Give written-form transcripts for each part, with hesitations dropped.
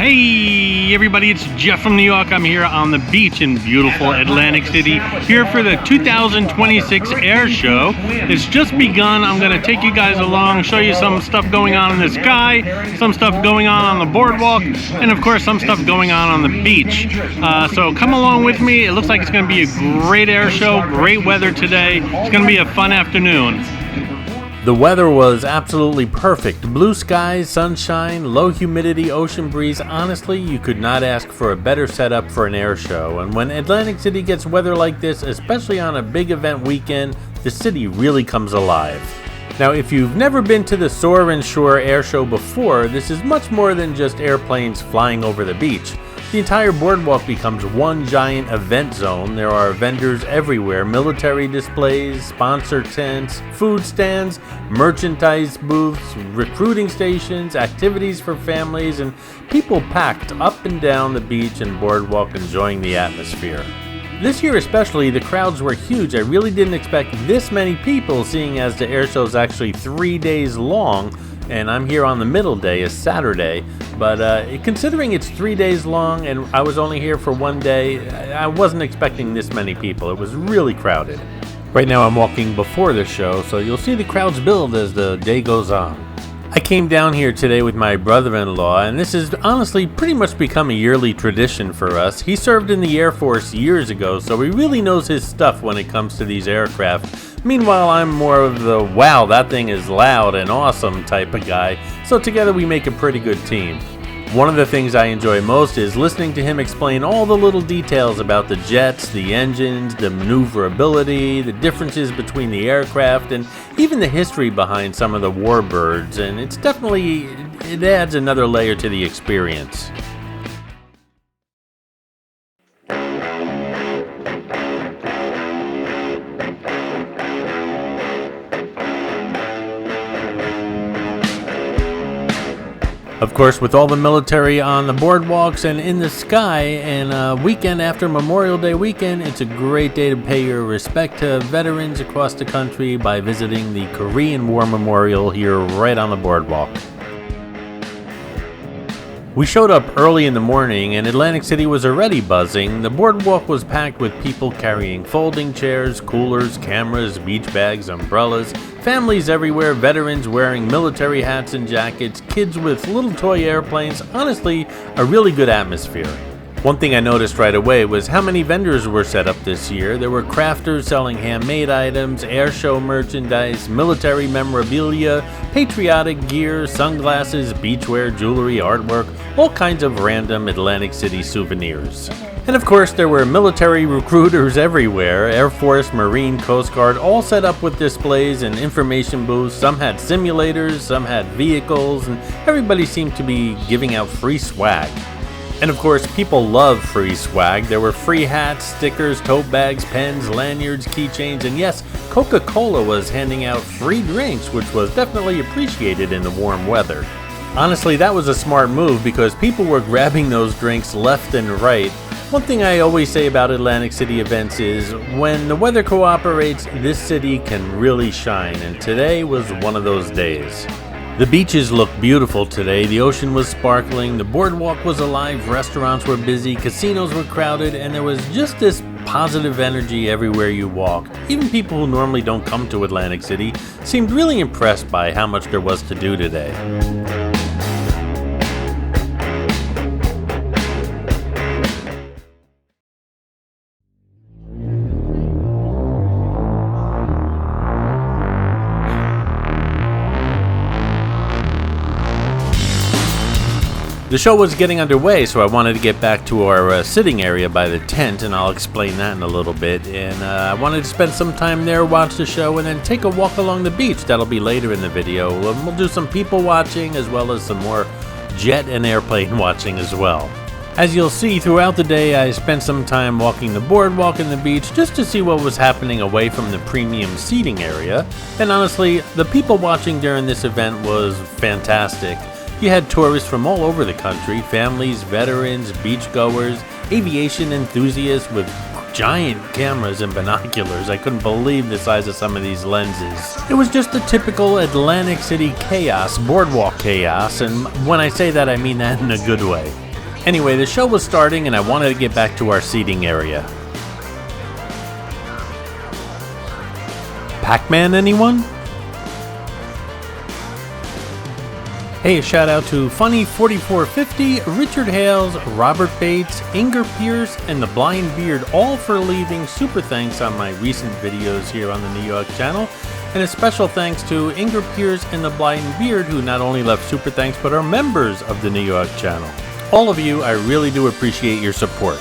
Hey everybody, it's Jeff from New York. I'm here on the beach in beautiful Atlantic City, here for the 2026 Air Show. It's just begun. I'm going to take you guys along, show you some stuff going on in the sky, some stuff going on the boardwalk, and of course some stuff going on the beach. So come along with me. It looks like it's going to be a great air show, great weather today. It's going to be a fun afternoon. The weather was absolutely perfect. Blue skies, sunshine, low humidity, ocean breeze. Honestly, you could not ask for a better setup for an air show. And when Atlantic City gets weather like this, especially on a big event weekend, the city really comes alive. Now, if you've never been to the Soar Shore Air Show before, this is much more than just airplanes flying over the beach. The entire boardwalk becomes one giant event zone. There are vendors everywhere, military displays, sponsor tents, food stands, merchandise booths, recruiting stations, activities for families, and people packed up and down the beach and boardwalk enjoying the atmosphere. This year especially, the crowds were huge. I really didn't expect this many people, seeing as the air show is actually 3 days long, and I'm here on the middle day, is Saturday. But considering it's 3 days long and I was only here for 1 day, I wasn't expecting this many people. It was really crowded. Right now I'm walking before the show, so you'll see the crowds build as the day goes on. I came down here today with my brother-in-law, and this has honestly pretty much become a yearly tradition for us. He served in the Air Force years ago, so he really knows his stuff when it comes to these aircraft. Meanwhile, I'm more of the wow, that thing is loud and awesome type of guy, so together we make a pretty good team. One of the things I enjoy most is listening to him explain all the little details about the jets, the engines, the maneuverability, the differences between the aircraft, and even the history behind some of the warbirds, and it adds another layer to the experience. Of course, with all the military on the boardwalks and in the sky, and a weekend after Memorial Day weekend, it's a great day to pay your respect to veterans across the country by visiting the Korean War Memorial here right on the boardwalk. We showed up early in the morning and Atlantic City was already buzzing. The boardwalk was packed with people carrying folding chairs, coolers, cameras, beach bags, umbrellas, families everywhere, veterans wearing military hats and jackets, kids with little toy airplanes. Honestly, a really good atmosphere. One thing I noticed right away was how many vendors were set up this year. There were crafters selling handmade items, air show merchandise, military memorabilia, patriotic gear, sunglasses, beachwear, jewelry, artwork, all kinds of random Atlantic City souvenirs. And of course, there were military recruiters everywhere, Air Force, Marine, Coast Guard, all set up with displays and information booths. Some had simulators, some had vehicles, and everybody seemed to be giving out free swag. And of course, people love free swag. There were free hats, stickers, tote bags, pens, lanyards, keychains, and yes, Coca-Cola was handing out free drinks, which was definitely appreciated in the warm weather. Honestly, that was a smart move because people were grabbing those drinks left and right. One thing I always say about Atlantic City events is when the weather cooperates, this city can really shine, and today was one of those days. The beaches looked beautiful today, the ocean was sparkling, the boardwalk was alive, restaurants were busy, casinos were crowded, and there was just this positive energy everywhere you walked. Even people who normally don't come to Atlantic City seemed really impressed by how much there was to do today. The show was getting underway, so I wanted to get back to our sitting area by the tent, and I'll explain that in a little bit. And I wanted to spend some time there, watch the show, and then take a walk along the beach. That'll be later in the video. We'll do some people watching, as well as some more jet and airplane watching as well. As you'll see, throughout the day, I spent some time walking the boardwalk and the beach just to see what was happening away from the premium seating area. And honestly, the people watching during this event was fantastic. You had tourists from all over the country, families, veterans, beachgoers, aviation enthusiasts with giant cameras and binoculars. I couldn't believe the size of some of these lenses. It was just the typical Atlantic City chaos, boardwalk chaos, and when I say that, I mean that in a good way. Anyway, the show was starting and I wanted to get back to our seating area. Pac-Man, anyone? Hey, a shout out to Funny4450, Richard Hales, Robert Bates, Inger Pierce, and the Blind Beard, all for leaving super thanks on my recent videos here on the New York channel. And a special thanks to Inger Pierce and the Blind Beard, who not only left super thanks but are members of the New York channel. All of you, I really do appreciate your support.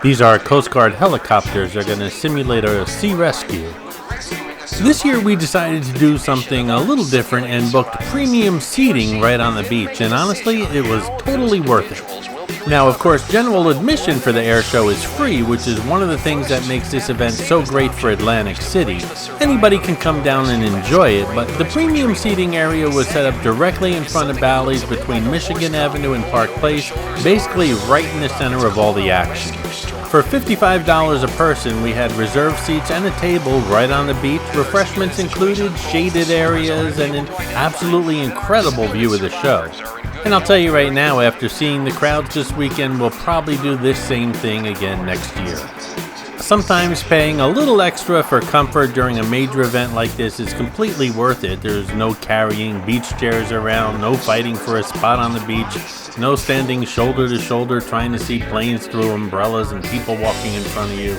These are Coast Guard helicopters. They're going to simulate a sea rescue. This year we decided to do something a little different and booked premium seating right on the beach, and honestly it was totally worth it. Now, of course, general admission for the air show is free, which is one of the things that makes this event so great for Atlantic City. Anybody can come down and enjoy it, but the premium seating area was set up directly in front of Bally's between Michigan Avenue and Park Place, basically right in the center of all the action. For $55 a person, we had reserved seats and a table right on the beach, refreshments included, shaded areas, and an absolutely incredible view of the show. And I'll tell you right now, after seeing the crowds this weekend, we'll probably do this same thing again next year. Sometimes paying a little extra for comfort during a major event like this is completely worth it. There's no carrying beach chairs around, no fighting for a spot on the beach, no standing shoulder to shoulder trying to see planes through umbrellas and people walking in front of you.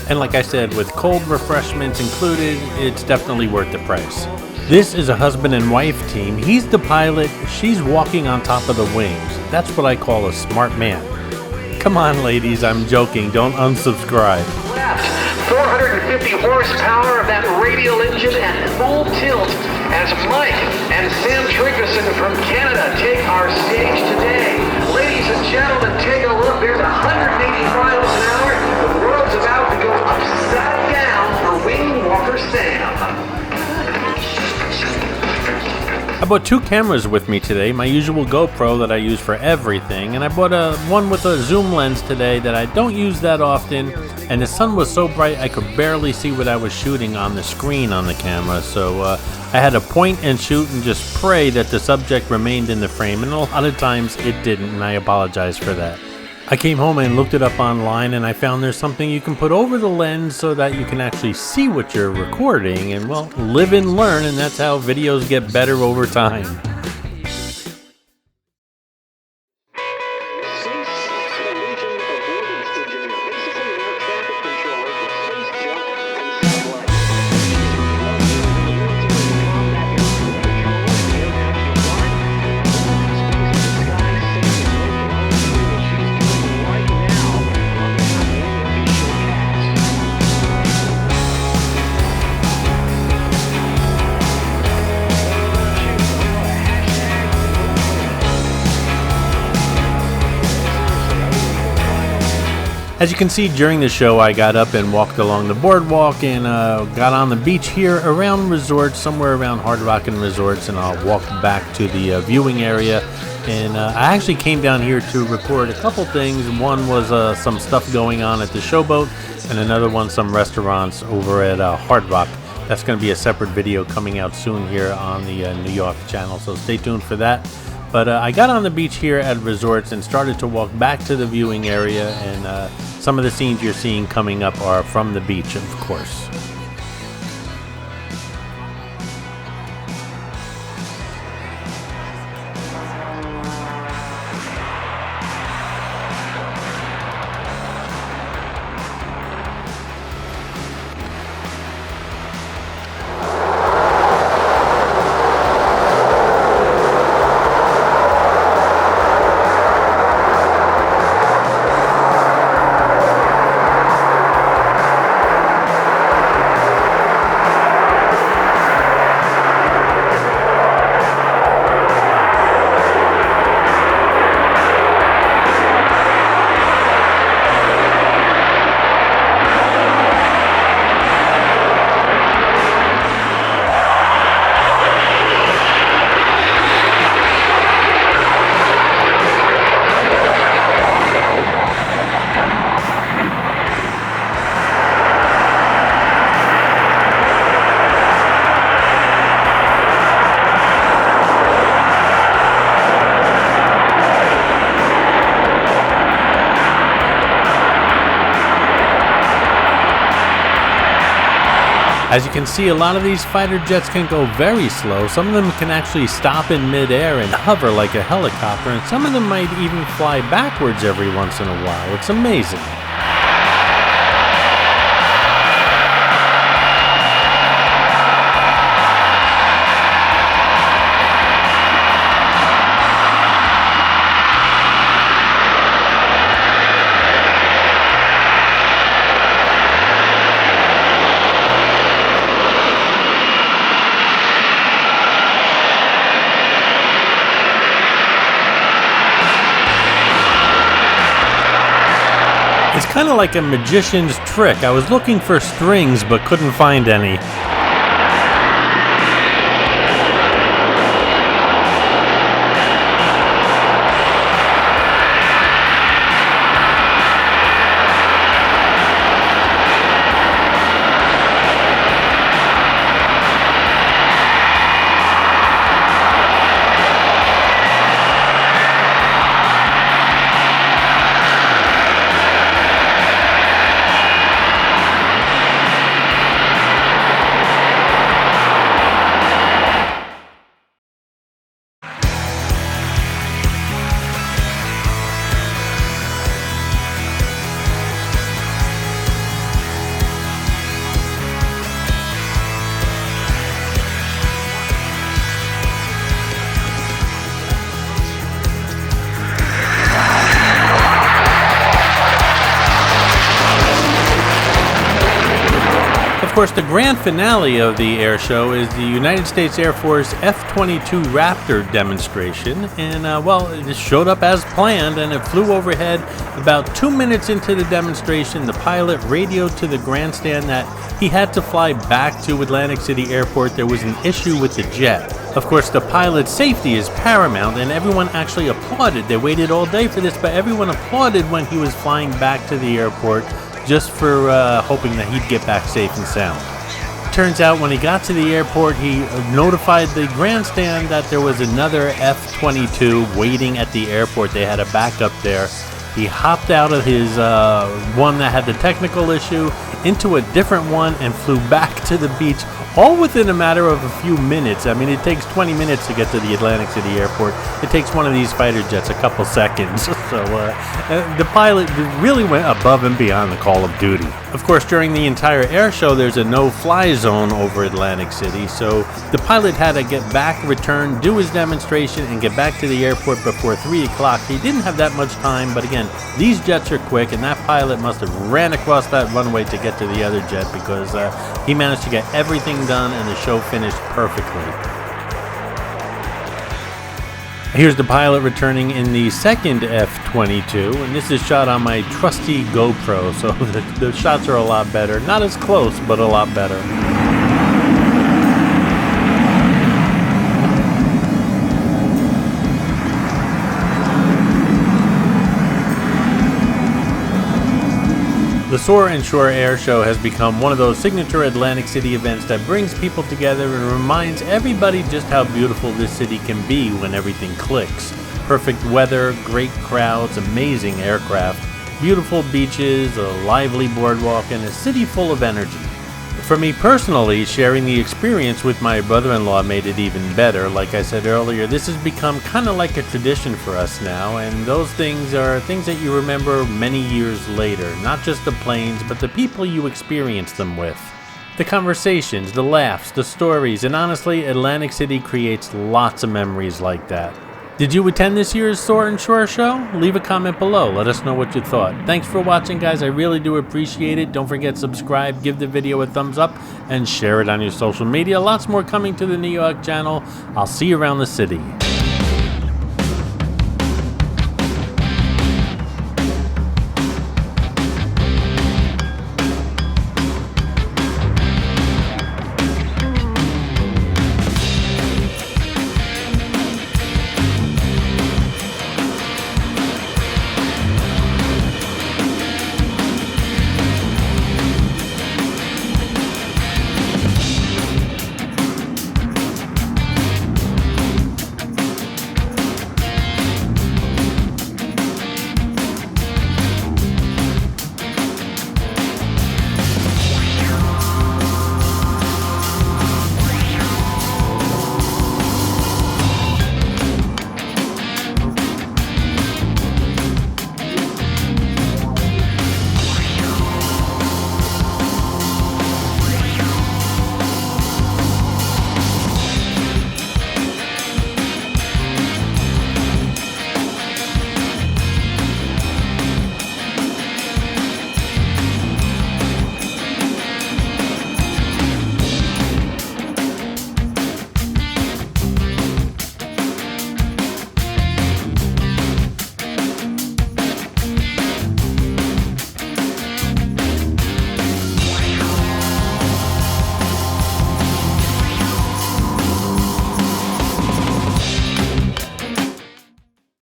And like I said, with cold refreshments included, it's definitely worth the price. This is a husband and wife team. He's the pilot, she's walking on top of the wings. That's what I call a smart man. Come on, ladies, I'm joking. Don't unsubscribe. 450 horsepower of that radial engine at full tilt as Mike and Sam Triggerson from Canada take our stage today. Ladies and gentlemen, take a look. There's 180 miles an hour. The world's about to go upside down for Wingwalker Sam. I bought two cameras with me today, my usual GoPro that I use for everything, and I bought one with a zoom lens today that I don't use that often, and the sun was so bright I could barely see what I was shooting on the screen on the camera, so I had to point and shoot and just pray that the subject remained in the frame, and a lot of times it didn't, and I apologize for that. I came home and looked it up online, and I found there's something you can put over the lens so that you can actually see what you're recording, and well, live and learn, and that's how videos get better over time. As you can see, during the show I got up and walked along the boardwalk and got on the beach here around resorts, somewhere around Hard Rock and Resorts, and I'll walk back to the viewing area. And I actually came down here to report a couple things. One was some stuff going on at the showboat, and another one some restaurants over at Hard Rock. That's going to be a separate video coming out soon here on the New York channel, so stay tuned for that. But I got on the beach here at Resorts and started to walk back to the viewing area, and some of the scenes you're seeing coming up are from the beach, of course. As you can see, a lot of these fighter jets can go very slow. Some of them can actually stop in midair and hover like a helicopter, and some of them might even fly backwards every once in a while. It's amazing. It's kind of like a magician's trick. I was looking for strings but couldn't find any. Of course, the grand finale of the air show is the United States Air Force F-22 Raptor demonstration, and well, it showed up as planned, and it flew overhead. About 2 minutes into the demonstration, the pilot radioed to the grandstand that he had to fly back to Atlantic City Airport. There was an issue with the jet. Of course, the pilot's safety is paramount, and everyone actually applauded. They waited all day for this, but everyone applauded when he was flying back to the airport, just for hoping that he'd get back safe and sound. Turns out when he got to the airport, he notified the grandstand that there was another F-22 waiting at the airport. They had a backup there. He hopped out of his one that had the technical issue into a different one and flew back to the beach, all within a matter of a few minutes. I mean, it takes 20 minutes to get to the Atlantic City Airport. It takes one of these fighter jets a couple seconds. So the pilot really went above and beyond the call of duty. Of course, during the entire air show, there's a no-fly zone over Atlantic City, so the pilot had to get back, return, do his demonstration, and get back to the airport before 3 o'clock. He didn't have that much time, but again, these jets are quick, and that pilot must have ran across that runway to get to the other jet, because he managed to get everything done, and the show finished perfectly. Here's the pilot returning in the second F-22, and this is shot on my trusty GoPro, so the shots are a lot better. Not as close, but a lot better. The Soar Shore Air Show has become one of those signature Atlantic City events that brings people together and reminds everybody just how beautiful this city can be when everything clicks. Perfect weather, great crowds, amazing aircraft, beautiful beaches, a lively boardwalk, and a city full of energy. For me personally, sharing the experience with my brother-in-law made it even better. Like I said earlier, this has become kind of like a tradition for us now, and those things are things that you remember many years later. Not just the planes, but the people you experience them with. The conversations, the laughs, the stories, and honestly, Atlantic City creates lots of memories like that. Did you attend this year's Soar Shore Show? Leave a comment below. Let us know what you thought. Thanks for watching, guys. I really do appreciate it. Don't forget to subscribe, give the video a thumbs up, and share it on your social media. Lots more coming to the New York channel. I'll see you around the city.